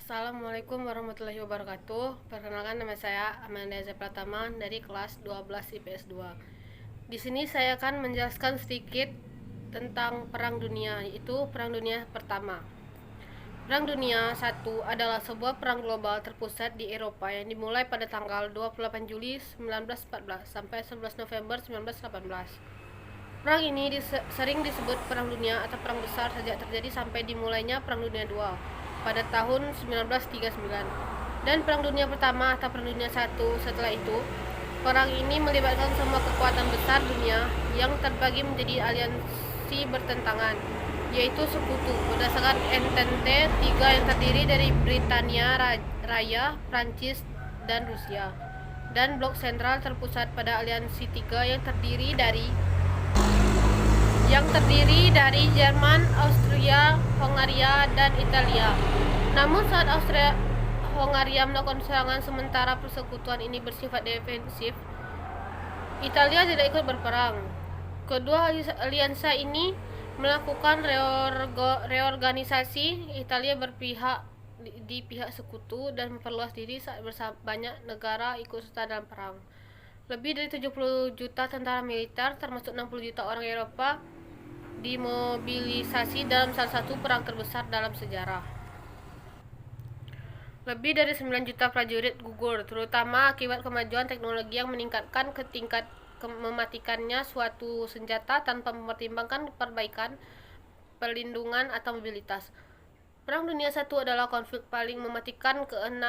Assalamualaikum warahmatullahi wabarakatuh. Perkenalkan, nama saya Amanda Pratama dari kelas 12 IPS 2. Di sini saya akan menjelaskan sedikit tentang Perang Dunia, yaitu Perang Dunia Pertama. Perang Dunia I adalah sebuah perang global terpusat di Eropa yang dimulai pada tanggal 28 Juli 1914 sampai 11 November 1918. Perang ini sering disebut Perang Dunia atau Perang Besar sejak terjadi sampai dimulainya Perang Dunia II pada tahun 1939. Dan Perang Dunia Pertama atau Perang Dunia I setelah itu. Perang ini melibatkan semua kekuatan besar dunia yang terbagi menjadi aliansi bertentangan, yaitu sekutu berdasarkan Entente III yang terdiri dari Britania Raya, Prancis, dan Rusia, dan blok sentral terpusat pada aliansi III yang terdiri dari Jerman, Austria, Hongaria, dan Italia. Namun saat Austria-Hongaria melakukan serangan sementara persekutuan ini bersifat defensif, Italia tidak ikut berperang. Kedua aliansa ini melakukan reorganisasi. Italia berpihak di pihak sekutu dan memperluas diri saat banyak negara ikut serta dalam perang. Lebih dari 70 juta tentara militer, termasuk 60 juta orang Eropa, dimobilisasi dalam salah satu perang terbesar dalam sejarah. Lebih dari 9 juta prajurit gugur, terutama akibat kemajuan teknologi yang meningkatkan ke tingkat mematikannya suatu senjata tanpa mempertimbangkan perbaikan, perlindungan, atau mobilitas. Perang Dunia I adalah konflik paling mematikan ke-6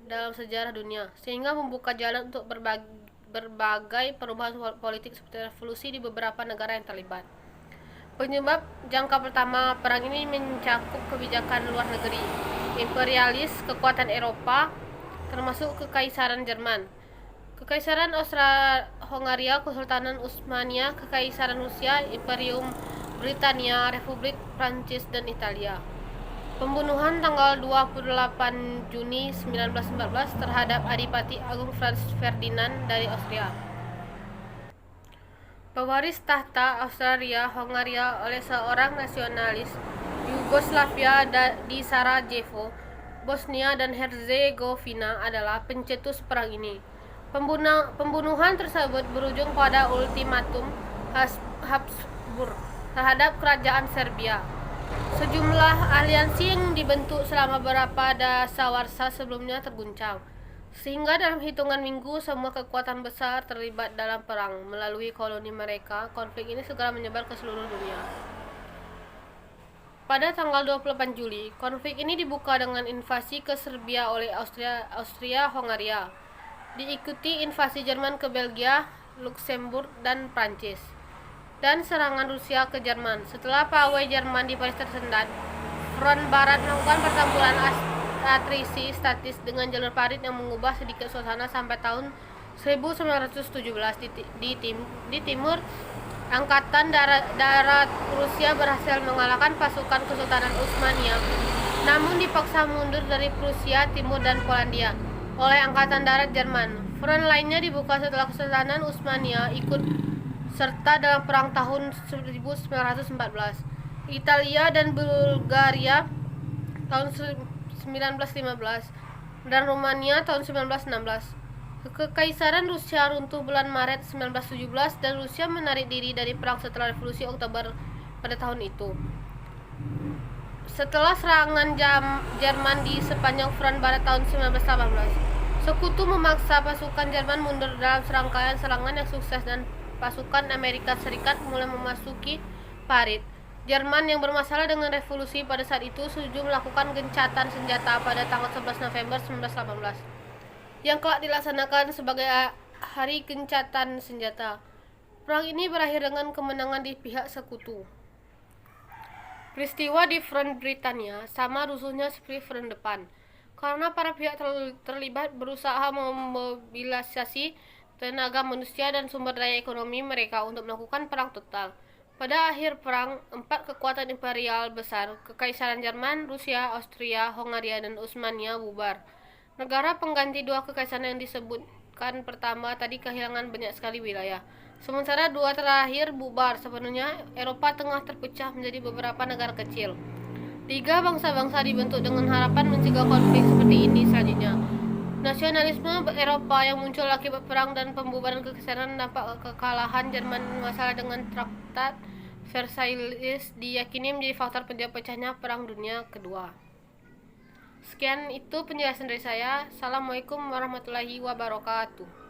dalam sejarah dunia, sehingga membuka jalan untuk berbagai perubahan politik seperti revolusi di beberapa negara yang terlibat. Penyebab jangka pertama perang ini mencakup kebijakan luar negeri, imperialis kekuatan Eropa, termasuk Kekaisaran Jerman, Kekaisaran Austria-Hongaria, Kesultanan Utsmania, Kekaisaran Rusia, Imperium Britania, Republik Prancis, dan Italia. Pembunuhan tanggal 28 Juni 1914 terhadap Adipati Agung Franz Ferdinand dari Austria, pewaris tahta Austria-Hongaria oleh seorang nasionalis Yugoslavia di Sarajevo, Bosnia dan Herzegovina, adalah pencetus perang ini. Pembunuhan tersebut berujung pada ultimatum Habsburg terhadap kerajaan Serbia. Sejumlah aliansi yang dibentuk selama beberapa dasawarsa sebelumnya terguncang, sehingga dalam hitungan minggu semua kekuatan besar terlibat dalam perang. Melalui koloni mereka, konflik ini segera menyebar ke seluruh dunia. Pada tanggal 28 Juli, konflik ini dibuka dengan invasi ke Serbia oleh Austria-Hongaria, diikuti invasi Jerman ke Belgia, Luksemburg, dan Prancis, dan serangan Rusia ke Jerman. Setelah pawai Jerman di Paris tersendat, front barat melakukan pertempuran atrisi statis dengan jalur parit yang mengubah sedikit suasana sampai tahun 1917. Di timur, Angkatan Darat Rusia berhasil mengalahkan pasukan Kesultanan Utsmania, namun dipaksa mundur dari Prusia Timur dan Polandia oleh Angkatan Darat Jerman. Front lainnya dibuka setelah Kesultanan Utsmania ikut serta dalam perang tahun 1914. Italia dan Bulgaria tahun 1915 dan Rumania tahun 1916. Kekaisaran Rusia runtuh bulan Maret 1917 dan Rusia menarik diri dari perang setelah Revolusi Oktober pada tahun itu. Setelah serangan Jerman di sepanjang front barat tahun 1918, sekutu memaksa pasukan Jerman mundur dalam serangkaian serangan yang sukses dan pasukan Amerika Serikat mulai memasuki parit. Jerman yang bermasalah dengan revolusi pada saat itu setuju melakukan gencatan senjata pada tanggal 11 November 1918, yang kelak dilaksanakan sebagai Hari Gencatan Senjata. Perang ini berakhir dengan kemenangan di pihak sekutu. Peristiwa di front Britania sama rusuhnya seperti front depan, karena para pihak terlibat berusaha memobilisasi tenaga manusia dan sumber daya ekonomi mereka untuk melakukan perang total. Pada akhir perang, 4 kekuatan imperial besar, Kekaisaran Jerman, Rusia, Austria, Hongaria, dan Utsmania bubar. Negara pengganti dua kekaisaran yang disebutkan pertama tadi kehilangan banyak sekali wilayah. Sementara dua terakhir bubar sepenuhnya. Eropa Tengah terpecah menjadi beberapa negara kecil. Tiga bangsa-bangsa dibentuk dengan harapan mencegah konflik seperti ini selanjutnya. Nasionalisme Eropa yang muncul akibat perang dan pembubaran kekaisaran dampak kekalahan Jerman masalah dengan Traktat Versailles diyakini menjadi faktor penyebab pecahnya Perang Dunia Kedua. Sekian itu penjelasan dari saya. Assalamualaikum warahmatullahi wabarakatuh.